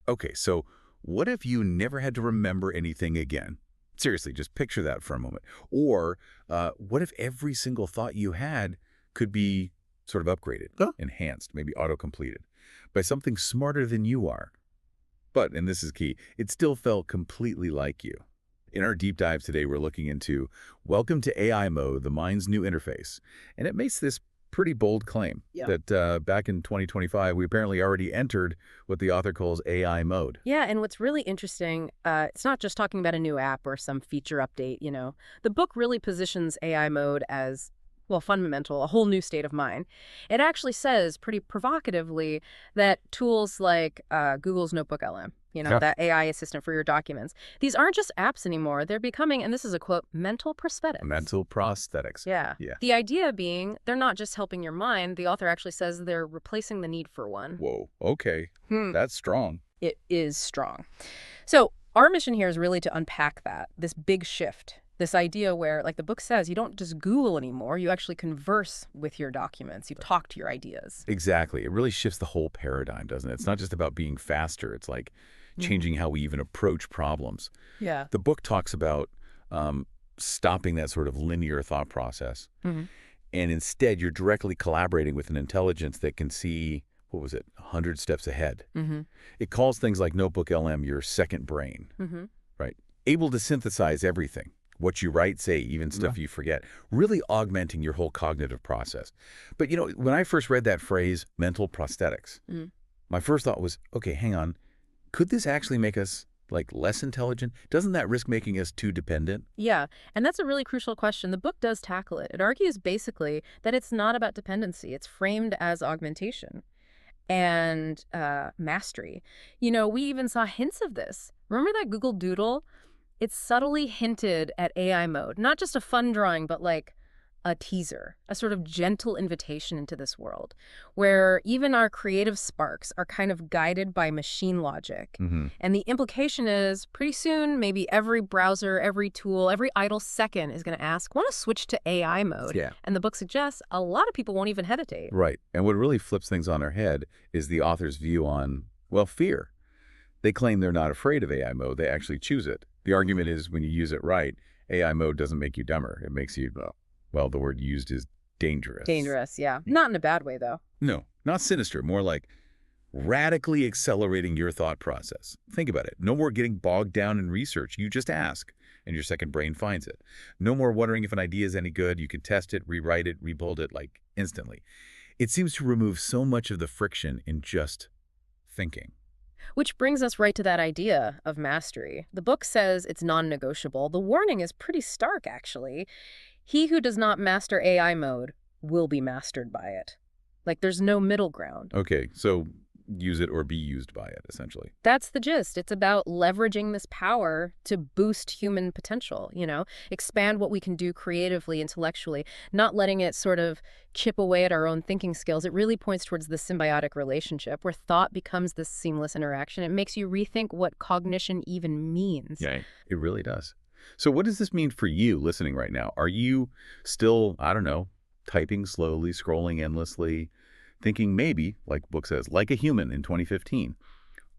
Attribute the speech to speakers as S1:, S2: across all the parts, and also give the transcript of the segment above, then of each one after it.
S1: Okay, so what if you never had to remember anything again? Seriously, just picture that for a moment. Or what if every single thought you had could be sort of upgraded,
S2: Huh?
S1: enhanced, maybe auto-completed by something smarter than you are? But, and this is key, it still felt completely like you. In our deep dive today, we're looking into Welcome to AI Mode, the mind's new interface. And it makes this pretty bold claim
S2: Yeah.
S1: that back in 2025, we apparently already entered what the author calls AI mode.
S3: Yeah, and what's really interesting, it's not just talking about a new app or some feature update. The book really positions AI mode as, well, fundamental, a whole new state of mind. It actually says pretty provocatively that tools like Google's Notebook LM,
S1: Yeah.
S3: that AI assistant for your documents, these aren't just apps anymore. They're becoming, and this is a quote, mental prosthetics.
S1: Mental prosthetics.
S3: Yeah.
S1: Yeah.
S3: The idea being they're not just helping your mind. The author actually says they're replacing the need for one.
S1: Whoa. Okay.
S3: Hmm.
S1: That's strong.
S3: It is strong. So our mission here is really to unpack that, this big shift, this idea where, like the book says, you don't just Google anymore, you actually converse with your documents, you talk to your ideas.
S1: Exactly. It really shifts the whole paradigm, doesn't it? It's not just about being faster. It's like changing how we even approach problems.
S3: Yeah.
S1: The book talks about stopping that sort of linear thought process.
S3: Hmm.
S1: And instead, you're directly collaborating with an intelligence that can see, what was it, 100 steps ahead.
S3: Hmm.
S1: It calls things like Notebook LM your second brain,
S3: Hmm.
S1: right? Able to synthesize everything, what you write, say, even stuff you forget, really augmenting your whole cognitive process. But, when I first read that phrase, mental prosthetics,
S3: Mhm.
S1: my first thought was, okay, hang on. Could this actually make us, like, less intelligent? Doesn't that risk making us too dependent?
S3: Yeah, and that's a really crucial question. The book does tackle it. It argues basically that it's not about dependency. It's framed as augmentation and mastery. We even saw hints of this. Remember that Google Doodle? It's subtly hinted at AI mode, not just a fun drawing, but like a teaser, a sort of gentle invitation into this world where even our creative sparks are kind of guided by machine logic.
S1: Mm-hmm.
S3: And the implication is pretty soon, maybe every browser, every tool, every idle second is going to ask, want to switch to AI mode?
S1: Yeah.
S3: And the book suggests a lot of people won't even hesitate.
S1: Right. And what really flips things on their head is the author's view on, well, fear. They claim they're not afraid of AI mode. They actually choose it. The argument is when you use it right, AI mode doesn't make you dumber. It makes you, well, the word used is dangerous.
S3: Dangerous, yeah. Not in a bad way, though.
S1: No, not sinister, more like radically accelerating your thought process. Think about it. No more getting bogged down in research. You just ask, and your second brain finds it. No more wondering if an idea is any good. You can test it, rewrite it, rebuild it, like, instantly. It seems to remove so much of the friction in just thinking.
S3: Which brings us right to that idea of mastery. The book says it's non-negotiable. The warning is pretty stark, actually. He who does not master AI mode will be mastered by it. Like, there's no middle ground.
S1: Okay, so use it or be used by it, essentially.
S3: That's the gist. It's about leveraging this power to boost human potential, expand what we can do creatively, intellectually, not letting it sort of chip away at our own thinking skills. It really points towards the symbiotic relationship where thought becomes this seamless interaction. It makes you rethink what cognition even means.
S1: Yeah, it really does. So what does this mean for you listening right now? Are you still, I don't know, typing slowly, scrolling endlessly, thinking maybe, like the book says, like a human in 2015?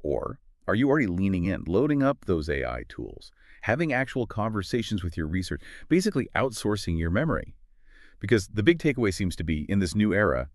S1: Or are you already leaning in, loading up those AI tools, having actual conversations with your research, basically outsourcing your memory? Because the big takeaway seems to be, in this new era,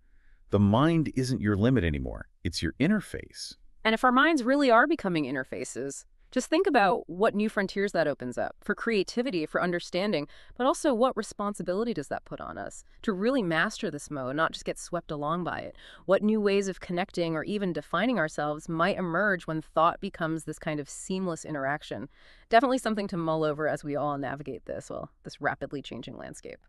S1: the mind isn't your limit anymore. It's your interface.
S3: And if our minds really are becoming interfaces, just think about what new frontiers that opens up for creativity, for understanding, but also what responsibility does that put on us to really master this mode, not just get swept along by it? What new ways of connecting or even defining ourselves might emerge when thought becomes this kind of seamless interaction? Definitely something to mull over as we all navigate this rapidly changing landscape.